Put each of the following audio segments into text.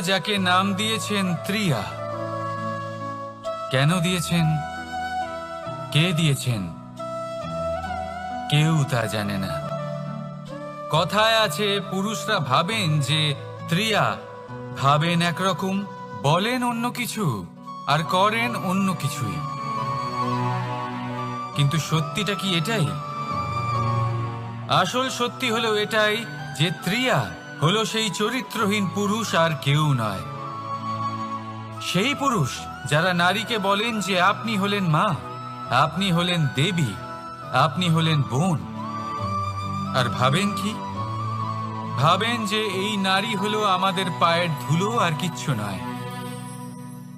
যাকে নাম দিয়েছেন ত্রিয়া। কেন দিয়েছেন, কে দিয়েছেন, কেউ তা জানে না। কথায় আছে পুরুষরা ভাবেন যে ত্রিয়া, ভাবেন একরকম, বলেন অন্য কিছু, আর করেন অন্য কিছুই। কিন্তু সত্যিটা কি এটাই? আসল সত্যি হলো এটাই যে ত্রিয়া হলো সেই চরিত্রহীন পুরুষ আর কেউ নয়। সেই পুরুষ যারা নারীকে বলেন যে আপনি হলেন মা, আপনি হলেন দেবী, আপনি হলেন বোন। আর ভাবেন কি? ভাবেন যে এই নারী হলো আমাদের পায়ের ধুলো আর কিচ্ছু নয়।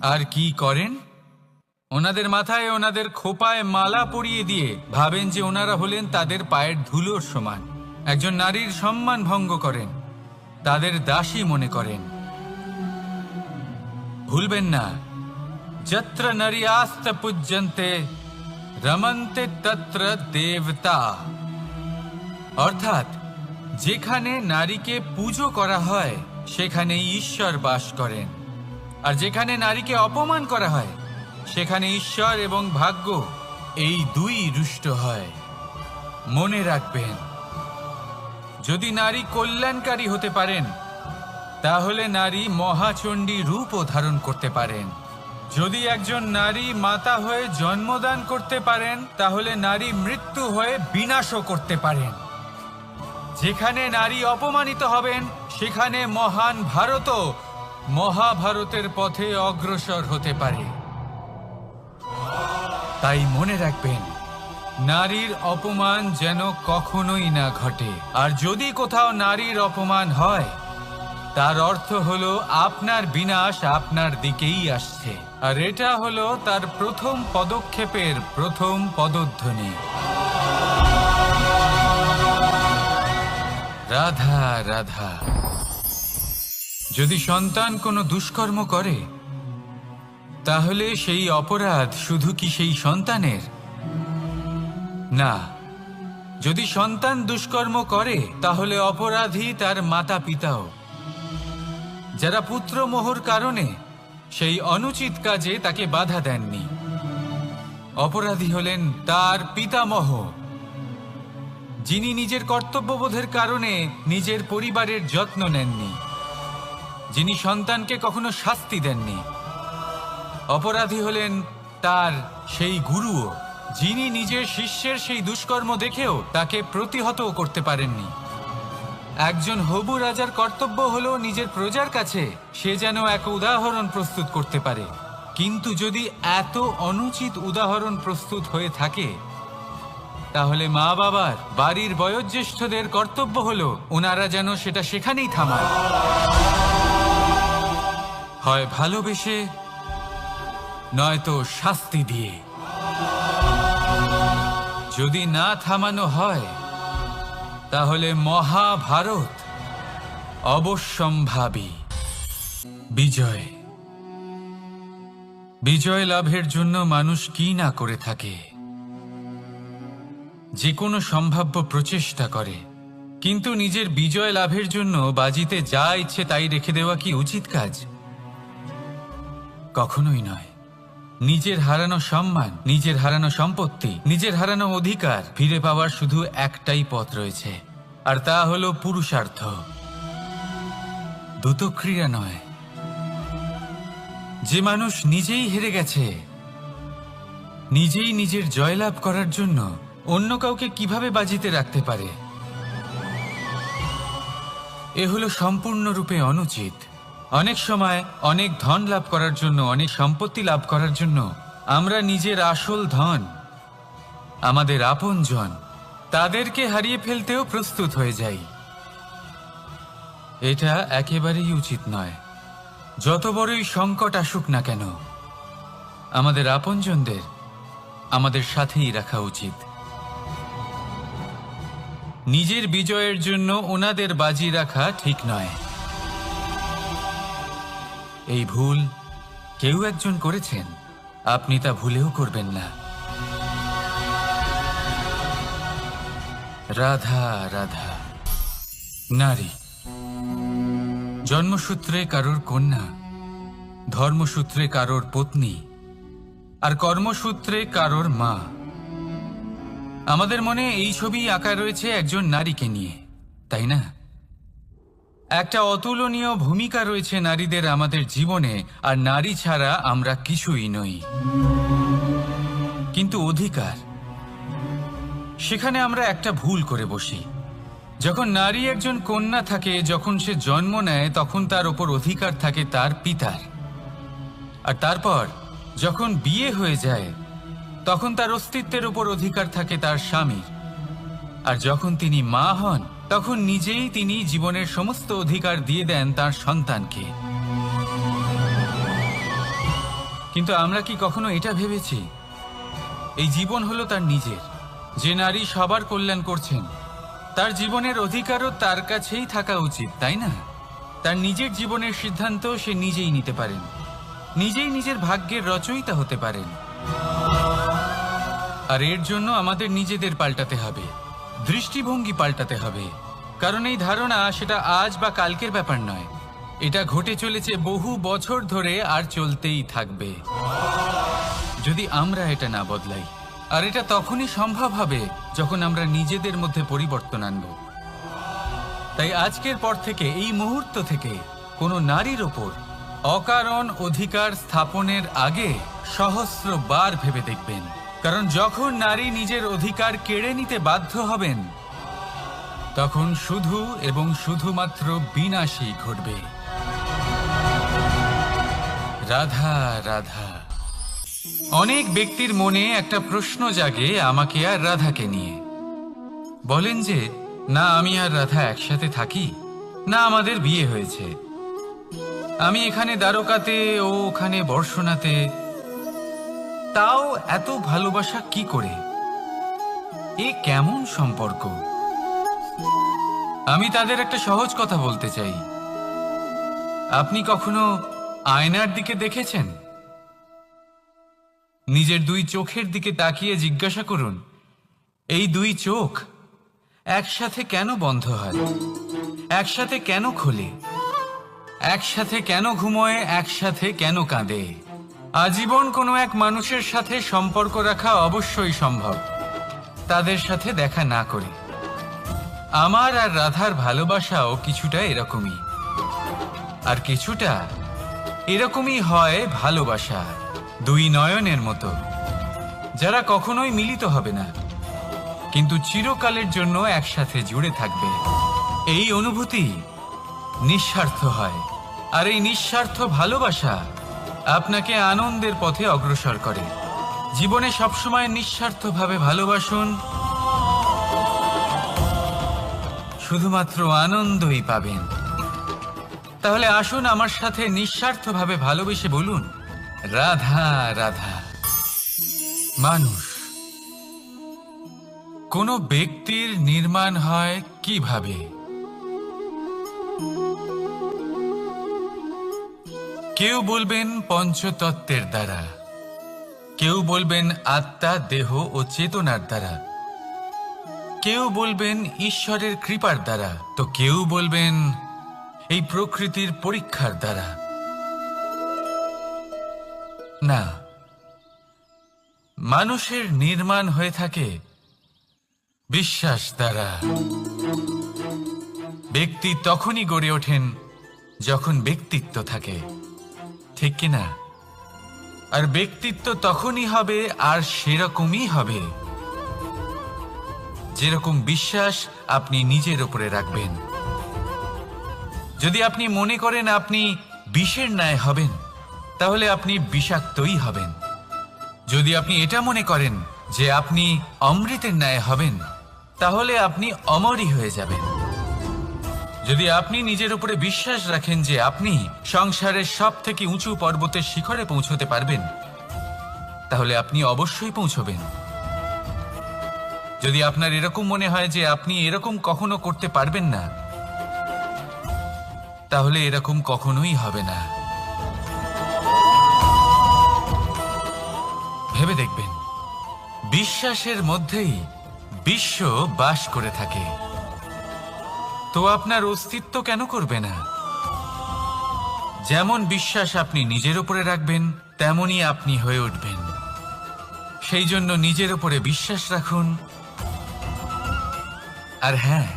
আর কি করেন? ওনাদের মাথায়, ওনাদের খোপায় মালা পরিয়ে দিয়ে ভাবেন যে ওনারা হলেন তাদের পায়ের ধুলোর সমান। একজন নারীর সম্মান ভঙ্গ করেন, তাদের দাসী মনে করেন। ভুলবেন না, যত্র নারীয়াস্ত পূজ্যন্তে রমন্তে তত্র দেবতা। অর্থাৎ যেখানে নারীকে পুজো করা হয় সেখানে ঈশ্বর বাস করেন, আর যেখানে নারীকে অপমান করা হয় সেখানে ঈশ্বর এবং ভাগ্য এই দুই রুষ্ট হয়। মনে রাখবেন, যদি নারী কল্যাণকারী হতে পারেন তাহলে নারী মহাচণ্ডী রূপও ধারণ করতে পারেন। যদি একজন নারী মাতা হয়ে জন্মদান করতে পারেন তাহলে নারী মৃত্যু হয়ে বিনাশও করতে পারেন। যেখানে নারী অপমানিত হবেন সেখানে মহান ভারতও মহাভারতের পথে অগ্রসর হতে পারে। তাই মনে রাখবেন, নারীর অপমান যেন কখনোই না ঘটে। আর যদি কোথাও নারীর অপমান হয় তার অর্থ হলো আপনার বিনাশ আপনার দিকেই আসছে। আর এটা হলো তার প্রথম পদক্ষেপের প্রথম পদধ্বনি। রাধা রাধা। যদি সন্তান কোনো দুষ্কর্ম করে তাহলে সেই অপরাধ শুধু কি সেই সন্তানের? না, যদি সন্তান দুষ্কর্ম করে তাহলে অপরাধী তার মাতা পিতাও, যারা পুত্রমোহর কারণে সেই অনুচিত কাজে তাকে বাধা দেননি। অপরাধী হলেন তার পিতামহ, যিনি নিজের কর্তব্যবোধের কারণে নিজের পরিবারের যত্ন নেননি, যিনি সন্তানকে কখনো শাস্তি দেননি। অপরাধী হলেন তার সেই গুরুও, যিনি নিজের শিষ্যের সেই দুষ্কর্ম দেখেও তাকে প্রতিহত করতে পারেননি। একজন হবু রাজার কর্তব্য হলো নিজের প্রজার কাছে সে যেন এক উদাহরণ প্রস্তুত করতে পারে। কিন্তু যদি এত অনুচিত উদাহরণ প্রস্তুত হয়ে থাকে তাহলে মা বাবার, বাড়ির বয়োজ্যেষ্ঠদের কর্তব্য হলো ওনারা যেন সেটা সেখানেই থামায়, হয় ভালোবেসে নয়তো শাস্তি দিয়ে। যদি না থামানো হয় তাহলে মহাভারত অবশ্যম্ভাবী। বিজয়, বিজয় লাভের জন্য মানুষ কি না করে থাকে, যে কোনো সম্ভাব্য প্রচেষ্টা করে। কিন্তু নিজের বিজয় লাভের জন্য বাজিতে যা ইচ্ছে তাই রেখে দেওয়া কি উচিত কাজ? কখনোই নয়। নিজের হারানো সম্মান, নিজের হারানো সম্পত্তি, নিজের হারানো অধিকার ফিরে পাওয়ার শুধু একটাই পথ রয়েছে, আর তা হলো পুরুষার্থ, দ্রুতক্রিয়া নয়। যে মানুষ নিজেই হেরে গেছে, নিজেই নিজের জয়লাভ করার জন্য অন্য কাউকে কিভাবে বাজিতে রাখতে পারে? এ হলো সম্পূর্ণরূপে অনুচিত। অনেক সময় অনেক ধন লাভ করার জন্য, অনেক সম্পত্তি লাভ করার জন্য আমরা নিজের আসল ধন, আমাদের আপনজন, তাদেরকে হারিয়ে ফেলতেও প্রস্তুত হয়ে যাই। এটা একেবারেই উচিত নয়। যত বড়ই সংকট আসুক না কেন, আমাদের আপনজনদের আমাদের সাথেই রাখা উচিত। নিজের বিজয়ের জন্য ওনাদের বাজি রাখা ঠিক নয়। এই ভুল কেউ একজন করেছেন, আপনি তা ভুলেও করবেন না। রাধা রাধা। নারী, জন্মসূত্রে কারোর কন্যা, ধর্মসূত্রে কারোর পত্নী, আর কর্মসূত্রে কারোর মা। আমাদের মনে এই ছবি আঁকা রয়েছে একজন নারীকে নিয়ে, তাই না? একটা অতুলনীয় ভূমিকা রয়েছে নারীদের আমাদের জীবনে, আর নারী ছাড়া আমরা কিছুই নই। কিন্তু অধিকার, সেখানে আমরা একটা ভুল করে বসি। যখন নারী একজন কন্যা থাকে, যখন সে জন্ম নেয়, তখন তার ওপর অধিকার থাকে তার পিতার। আর তারপর যখন বিয়ে হয়ে যায়, তখন তার অস্তিত্বের উপর অধিকার থাকে তার স্বামীর। আর যখন তিনি মা হন, তখন নিজেই তিনি জীবনের সমস্ত অধিকার দিয়ে দেন তার সন্তানকে। কিন্তু আমরা কি কখনো এটা ভেবেছি এই জীবন হলো তার নিজের? যে নারী সবার কল্যাণ করছেন, তার জীবনের অধিকারও তার কাছেই থাকা উচিত, তাই না? তার নিজের জীবনের সিদ্ধান্ত সে নিজেই নিতে পারেন, নিজেই নিজের ভাগ্যের রচয়িতা হতে পারেন। আর এর জন্য আমাদের নিজেদের পাল্টাতে হবে, দৃষ্টিভঙ্গি পাল্টাতে হবে। কারণ এই ধারণা সেটা আজ বা কালকের ব্যাপার নয়, এটা ঘটে চলেছে বহু বছর ধরে, আর চলতেই থাকবে যদি আমরা এটা না বদলাই। আর এটা তখনই সম্ভব হবে যখন আমরা নিজেদের মধ্যে পরিবর্তন আনব। তাই আজকের পর থেকে, এই মুহূর্ত থেকে, কোনো নারীর ওপর অকারণ অধিকার স্থাপনের আগে সহস্রবার ভেবে দেখবেন। কারণ যখন নারী নিজের অধিকার কেড়ে নিতে বাধ্য হবেন, তখন শুধু এবং শুধুমাত্র বিনাশই ঘটবে। রাধা রাধা। অনেক ব্যক্তির মনে একটা প্রশ্ন জাগে আমাকে আর রাধাকে নিয়ে। বলেন যে, না আমি আর রাধা একসাথে থাকি, না আমাদের বিয়ে হয়েছে, আমি এখানে দ্বারকাতে, ও ওখানে বর্ষণাতে, তাও এত ভালোবাসা কি করে? এ কেমন সম্পর্ক? আমি তাদের একটা সহজ কথা বলতে চাই। আপনি কখনো আয়নার দিকে দেখেছেন? নিজের দুই চোখের দিকে তাকিয়ে জিজ্ঞাসা করুন, এই দুই চোখ একসাথে কেন বন্ধ হয়, একসাথে কেন খোলে, একসাথে কেন ঘুমোয়, একসাথে কেন কাঁদে? আজীবন কোনো এক মানুষের সাথে সম্পর্ক রাখা অবশ্যই সম্ভব, তাদের সাথে দেখা না করে। আমার আর রাধার ভালোবাসাও কিছুটা এরকমই, আর কিছুটা এরকমই হয় ভালোবাসা দুই নয়নের মতো, যারা কখনোই মিলিত হবে না, কিন্তু চিরকালের জন্য একসাথে জুড়ে থাকবে। এই অনুভূতি নিঃস্বার্থ হয়, আর এই নিঃস্বার্থ ভালোবাসা আপনাকে আনন্দের পথে অগ্রসর করে। জীবনে সবসময় নিঃস্বার্থভাবে ভালোবাসুন, শুধুমাত্র আনন্দই পাবেন। তাহলে আসুন আমার সাথে নিঃস্বার্থভাবে ভালোবেসে বলুন, রাধা রাধা। মানুষ, কোনো ব্যক্তির নির্মাণ হয় কিভাবে? কেউ বলবেন পঞ্চতত্ত্বের দ্বারা, কেউ বলবেন আত্মা, দেহ ও চেতনার দ্বারা, কেউ বলবেন ঈশ্বরের কৃপার দ্বারা, তো কেউ বলবেন এই প্রকৃতির পরীক্ষার দ্বারা। না, মানুষের নির্মাণ হয়ে থাকে বিশ্বাস দ্বারা। ব্যক্তি তখনই গড়ে ওঠেন যখন ব্যক্তিত্ব থাকে, ঠিক কিনা? আর ব্যক্তিত্ব তখনই হবে, আর সেরকমই হবে যেরকম বিশ্বাস আপনি নিজের উপরে রাখবেন। যদি আপনি মনে করেন আপনি বিষের ন্যায় হবেন, তাহলে আপনি বিষাক্তই হবেন। যদি আপনি এটা মনে করেন যে আপনি অমৃতের ন্যায় হবেন, তাহলে আপনি অমরই হয়ে যাবেন। যদি আপনি নিজের উপরে বিশ্বাস রাখেন যে আপনি সংসারের সব থেকে উঁচু পর্বতের শিখরে পৌঁছতে পারবেন, তাহলে আপনি অবশ্যই পৌঁছবেন। যদি আপনার এরকম মনে হয় যে আপনি এরকম কখনো করতে পারবেন না, তাহলে এরকম কখনোই হবে না। ভেবে দেখবেন, বিশ্বাসের মধ্যেই বিশ্ব বাস করে থাকে, তো আপনার অস্তিত্ব কেন করবে না? যেমন বিশ্বাস আপনি নিজের উপরে রাখবেন তেমনই আপনি হয়ে উঠবেন। সেই জন্য নিজের উপরে বিশ্বাস রাখুন, আর হ্যাঁ,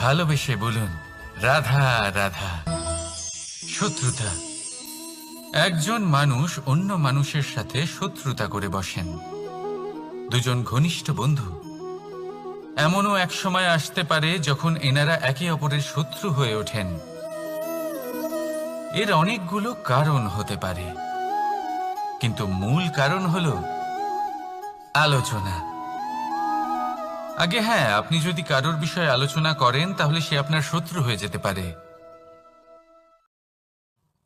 ভালোবেসে বলুন রাধা রাধা। শত্রুতা, একজন মানুষ অন্য মানুষের সাথে শত্রুতা করে বসেন, দুজন ঘনিষ্ঠ বন্ধু। এমনও এক সময় আসতে পারে যখন এনারা একে অপরের শত্রু হয়ে ওঠেন। এর অনেকগুলো কারণ হতে পারে, কিন্তু মূল কারণ হলো আলোচনা। আগে হ্যাঁ, আপনি যদি কারোর বিষয়ে আলোচনা করেন তাহলে সে আপনার শত্রু হয়ে যেতে পারে।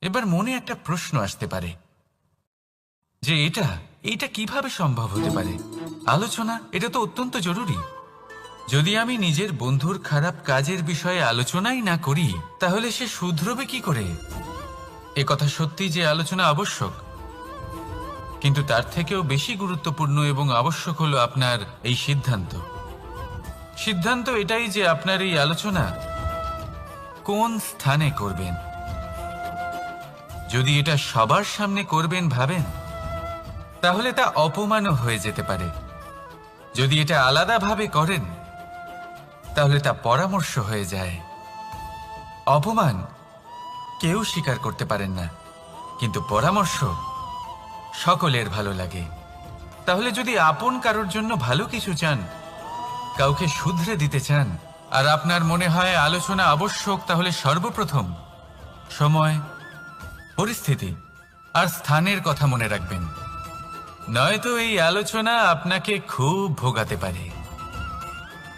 এবার মনে একটা প্রশ্ন আসতে পারে যে এটা কিভাবে সম্ভব হতে পারে? আলোচনা, এটা তো অত্যন্ত জরুরি। যদি আমি নিজের বন্ধুর খারাপ কাজের বিষয়ে আলোচনাই না করি তাহলে সে শুধরবে কি করে? এ কথা সত্যি যে আলোচনা আবশ্যক, কিন্তু তার থেকেও বেশি গুরুত্বপূর্ণ এবং আবশ্যক হলো আপনার এই সিদ্ধান্ত এটাই যে আপনার এই আলোচনা কোন স্থানে করবেন। যদি এটা সবার সামনে করবেন ভাবেন, তাহলে তা অপমানও হয়ে যেতে পারে। যদি এটা আলাদাভাবে করেন তাহলে তা পরামর্শ হয়ে যায়। অপমান কেউ স্বীকার করতে পারেন না, কিন্তু পরামর্শ সকলের ভালো লাগে। তাহলে যদি আপন কারোর জন্য ভালো কিছু চান, কাউকে শুধরে দিতে চান, আর আপনার মনে হয় আলোচনা আবশ্যক, তাহলে সর্বপ্রথম সময়, পরিস্থিতি আর স্থানের কথা মনে রাখবেন, নয়তো এই আলোচনা আপনাকে খুব ভোগাতে পারে।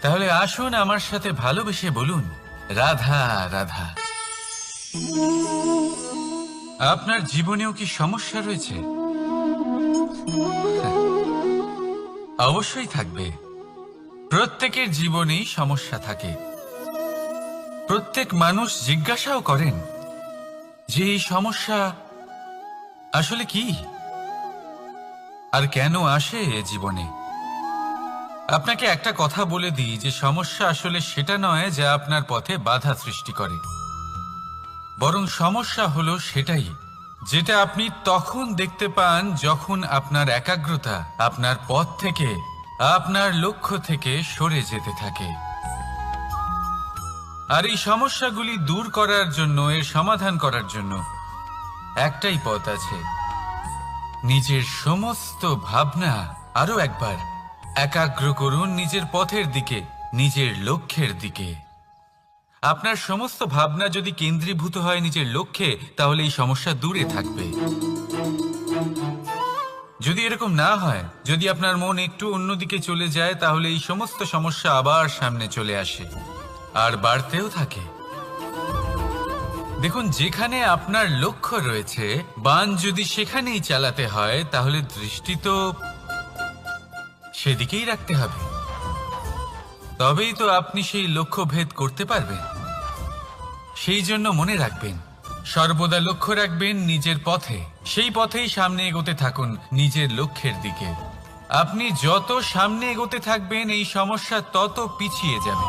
তাহলে আসুন আমার সাথে ভালোবেসে বলুন রাধা রাধা। আপনার জীবনেও কি সমস্যা রয়েছে? অবশ্যই থাকবে। প্রত্যেকের জীবনেই সমস্যা থাকে। প্রত্যেক মানুষ জিজ্ঞাসাও করেন যে এই সমস্যা আসলে কি আর কেন আসে এ জীবনে। আপনাকে একটা কথা বলে দিই যে সমস্যা আসলে সেটা নয় যা আপনার পথে বাধা সৃষ্টি করে, বরং সমস্যা হলো সেটাই যেটা আপনি তখন দেখতে পান যখন আপনার একাগ্রতা আপনার পথ থেকে, আপনার লক্ষ্য থেকে সরে যেতে থাকে। আর এই সমস্যাগুলি দূর করার জন্য, এর সমাধান করার জন্য একটাই পথ আছে, নিজের সমস্ত ভাবনা আরো একবার একাগ্র করুন নিজের পথের দিকে, নিজের লক্ষ্যের দিকে। আপনার সমস্ত ভাবনা যদি কেন্দ্রীভূত হয় নিজের লক্ষ্যে, তাহলে এই সমস্যা দূরে থাকবে। যদি এরকম না হয়, যদি আপনার মন একটু অন্যদিকে চলে যায়, তাহলে এই সমস্ত সমস্যা আবার সামনে চলে আসে আর বাড়তেও থাকে। দেখুন, যেখানে আপনার লক্ষ্য রয়েছে, বাণ যদি সেখানেই চালাতে হয়, তাহলে দৃষ্টি তো সেদিকেই রাখতে হবে। তবেই তো আপনি সেই লক্ষ্য ভেদ করতে পারবেন। সেই জন্য মনে রাখবেন, সর্বদা লক্ষ্য রাখবেন নিজের পথে, সেই পথেই সামনে এগোতে থাকুন নিজের লক্ষ্যের দিকে। আপনি যত সামনে এগোতে থাকবেন এই সমস্যা তত পিছিয়ে যাবে।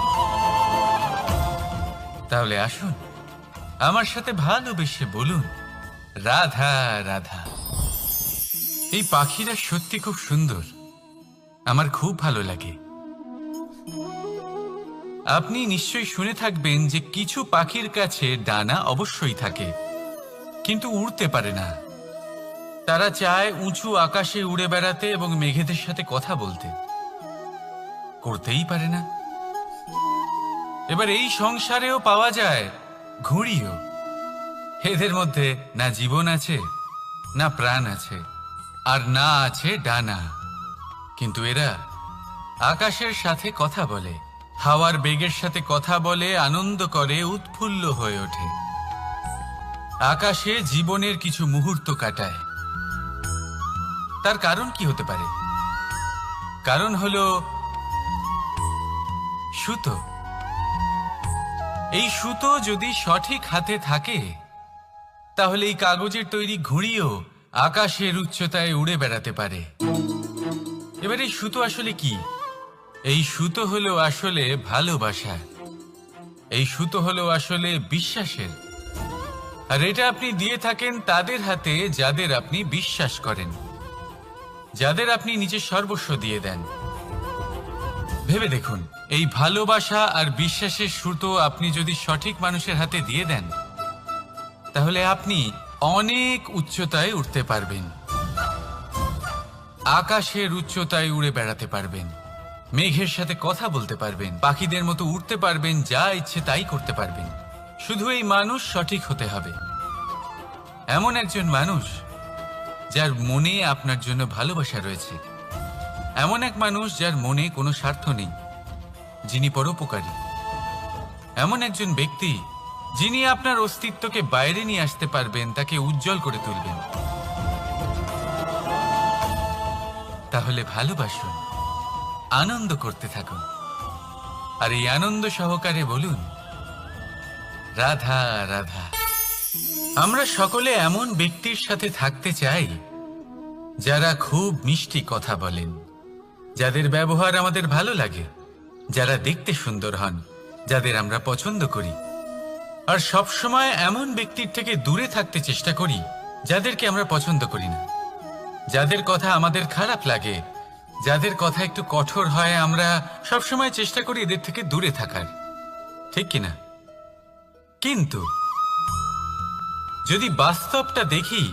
তাহলে আসুন আমার সাথে ভালোবেসে বলুন রাধা রাধা। এই পাখিরা সত্যি খুব সুন্দর, আমার খুব ভালো লাগে। আপনি নিশ্চয়ই শুনে থাকবেন যে কিছু পাখির কাছে ডানা অবশ্যই থাকে, কিন্তু উড়তে পারে না। তারা চায় উঁচু আকাশে উড়ে বেড়াতে এবং মেঘেদের সাথে কথা বলতে, করতেই পারে না। এবার এই সংসারেও পাওয়া যায় ঘুড়িও। এদের মধ্যে না জীবন আছে, না প্রাণ আছে, আর না আছে ডানা, কিন্তু এরা আকাশের সাথে কথা বলে, হাওয়ার বেগের সাথে কথা বলে, আনন্দ করে, উৎফুল্ল হয়ে ওঠে, আকাশে জীবনের কিছু মুহূর্ত কাটায়। তার কারণ কি হতে পারে? কারণ হলো সুতো। এই সুতো যদি সঠিক হাতে থাকে, তাহলে এই কাগজের তৈরি ঘুড়িও আকাশের উচ্চতায় উড়ে বেড়াতে পারে। এবার এই সুতো আসলে কি? এই সুতো হলো আসলে ভালোবাসা, এই সুতো হলো আসলে বিশ্বাসের। আর এটা আপনি দিয়ে থাকেন তাদের হাতে যাদের আপনি বিশ্বাস করেন, যাদের আপনি নিজের সর্বস্ব দিয়ে দেন। ভেবে দেখুন, এই ভালোবাসা আর বিশ্বাসের সুতো আপনি যদি সঠিক মানুষের হাতে দিয়ে দেন, তাহলে আপনি অনেক উচ্চতায় উঠতে পারবেন, আকাশের উচ্চতায় উড়ে বেড়াতে পারবেন, মেঘের সাথে কথা বলতে পারবেন, পাখিদের মতো উড়তে পারবেন, যা ইচ্ছে তাই করতে পারবেন। শুধু এই মানুষ সঠিক হতে হবে, এমন একজন মানুষ যার মনে আপনার জন্য ভালোবাসা রয়েছে, এমন এক মানুষ যার মনে কোনো স্বার্থ নেই, যিনি পরোপকারী, এমন একজন ব্যক্তি যিনি আপনার অস্তিত্বকে বাইরে নিয়ে আসতে পারবেন, তাকে উজ্জ্বল করে তুলবেন। তাহলে ভালোবাসুন, আনন্দ করতে থাকুন, আর এই আনন্দ সহকারে বলুন, রাধা রাধা। আমরা সকলে এমন ব্যক্তির সাথে থাকতে চাই যারা খুব মিষ্টি কথা বলেন, যাদের ব্যবহার আমাদের ভালো লাগে, যারা দেখতে সুন্দর হন, যাদের আমরা পছন্দ করি। আর সবসময় এমন ব্যক্তির থেকে দূরে থাকতে চেষ্টা করি যাদেরকে আমরা পছন্দ করি না, যাদের কথা আমাদের খারাপ লাগে, যাদের কথা একটু কঠোর হয়। আমরা সবসময় চেষ্টা করি এদের থেকে দূরে থাকার, ঠিক কিনা? কিন্তু যদি বাস্তবটা দেখি,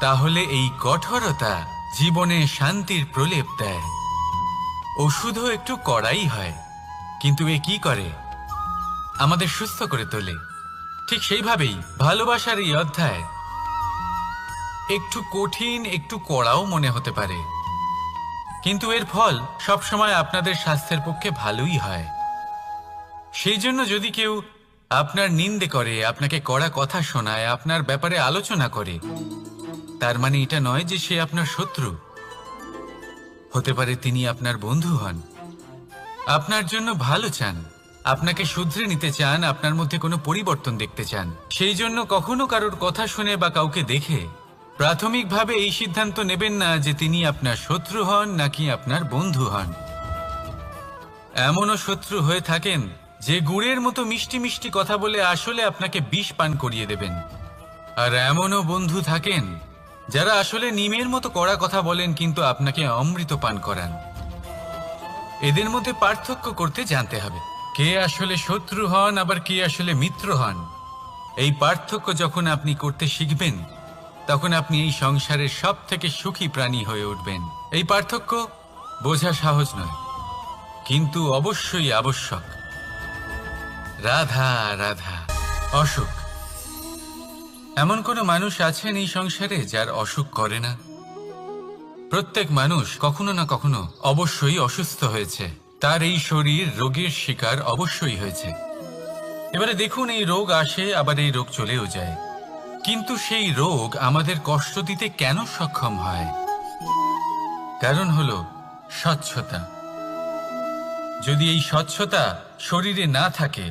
তাহলে এই কঠোরতা জীবনে শান্তির প্রলেপ দেয়। ওষুধও একটু কড়াই হয়, কিন্তু এ কি করে? আমাদের সুস্থ করে তোলে। ঠিক সেইভাবেই ভালোবাসার এই অধ্যায় একটু কঠিন, একটু কড়াও মনে হতে পারে, কিন্তু এর ফল সবসময় আপনাদের স্বাস্থ্যের পক্ষে ভালোই হয়। সেই জন্য যদি কেউ আপনার নিন্দে করে, আপনাকে কড়া কথা শোনায়, আপনার ব্যাপারে আলোচনা করে, তার মানে এটা নয় যে সে আপনার শত্রু। হতে পারে তিনি আপনার বন্ধু হন, আপনার জন্য ভালো চান, আপনাকে শুধরে নিতে চান, আপনার মধ্যে কোনো পরিবর্তন দেখতে চান। সেই জন্য কখনো কারোর কথা শুনে বা কাউকে দেখে প্রাথমিকভাবে এই সিদ্ধান্ত নেবেন না যে তিনি আপনার শত্রু হন নাকি আপনার বন্ধু হন। এমনও শত্রু হয়ে থাকেন যে গুড়ের মতো মিষ্টি মিষ্টি কথা বলে আসলে আপনাকে বিষ পান করিয়ে দেবেন। আর এমনও বন্ধু থাকেন যারা আসলে নিমের মতো কড়া কথা বলেন, কিন্তু আপনাকে অমৃত পান করান। এদের মধ্যে পার্থক্য করতে জানতে হবে, কে আসলে শত্রু হন আবার কে আসলে মিত্র হন। এই পার্থক্য যখন আপনি করতে শিখবেন, তখন আপনি এই সংসারের সব থেকে সুখী প্রাণী হয়ে উঠবেন। এই পার্থক্য বোঝা সহজ নয়, কিন্তু অবশ্যই আবশ্যক। রাধা রাধা। অসুখ। এমন কোনো মানুষ আছেন এই সংসারে যার অসুখ করে না? প্রত্যেক মানুষ কখনো না কখনো অবশ্যই অসুস্থ হয়েছে, তার এই শরীর রোগের শিকার অবশ্যই হয়েছে। এবারে দেখুন, এই রোগ আসে আবার এই রোগ চলেও যায়, কিন্তু সেই রোগ আমাদের কষ্ট দিতে কেন সক্ষম হয়? কারণ হলো স্বচ্ছতা। যদি এই স্বচ্ছতা শরীরে না থাকে,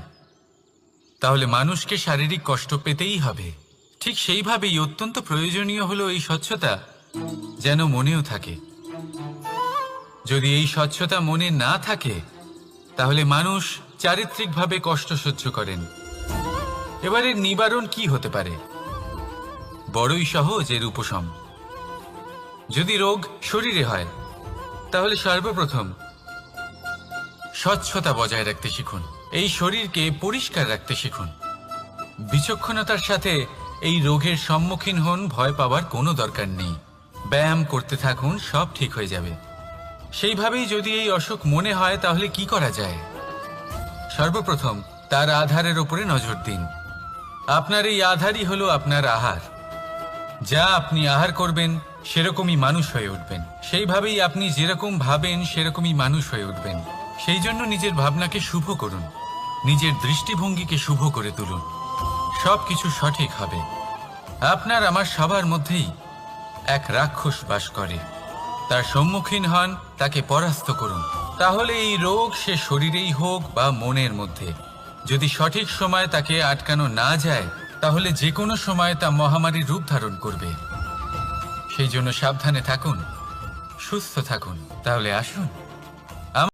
তাহলে মানুষকে শারীরিক কষ্ট পেতেই হবে। ঠিক সেইভাবেই অত্যন্ত প্রয়োজনীয় হলো এই স্বচ্ছতা যেন মনেও থাকে। যদি এই স্বচ্ছতা মনে না থাকে, তাহলে মানুষ চারিত্রিকভাবে কষ্ট সহ্য করেন। এবারে নিবারণ কি হতে পারে? বড়ই সহজ এর উপশম। যদি রোগ শরীরে হয়, তাহলে সর্বপ্রথম স্বচ্ছতা বজায় রাখতে শিখুন, এই শরীরকে পরিষ্কার রাখতে শিখুন। বিচক্ষণতার সাথে এই রোগের সম্মুখীন হন, ভয় পাওয়ার কোনো দরকার নেই। ব্যায়াম করতে থাকুন, সব ঠিক হয়ে যাবে। সেইভাবেই যদি এই অসুখ মনে হয়, তাহলে কি করা যায়? সর্বপ্রথম তার আধারের উপরে নজর দিন। আপনার এই আধারই হলো আপনার আহার। যা আপনি আহার করবেন, সেরকমই মানুষ হয়ে উঠবেন। সেইভাবেই আপনি যেরকম ভাবেন, সেরকমই মানুষ হয়ে উঠবেন। সেই জন্য নিজের ভাবনাকে শুভ করুন, নিজের দৃষ্টিভঙ্গিকে শুভ করে তুলুন, সবকিছু সঠিক হবে। আপনার আমার সবার মধ্যেই এক রাক্ষস বাস করে, তার সম্মুখীন হন, তাকে পরাস্ত করুন। তাহলে এই রোগ সে শরীরেই হোক বা মনের মধ্যে, যদি সঠিক সময় তাকে আটকানো না যায়, তাহলে যে কোনো সময় তা মহামারীর রূপ ধারণ করবে। সেই জন্য সাবধানে থাকুন, সুস্থ থাকুন। তাহলে আসুন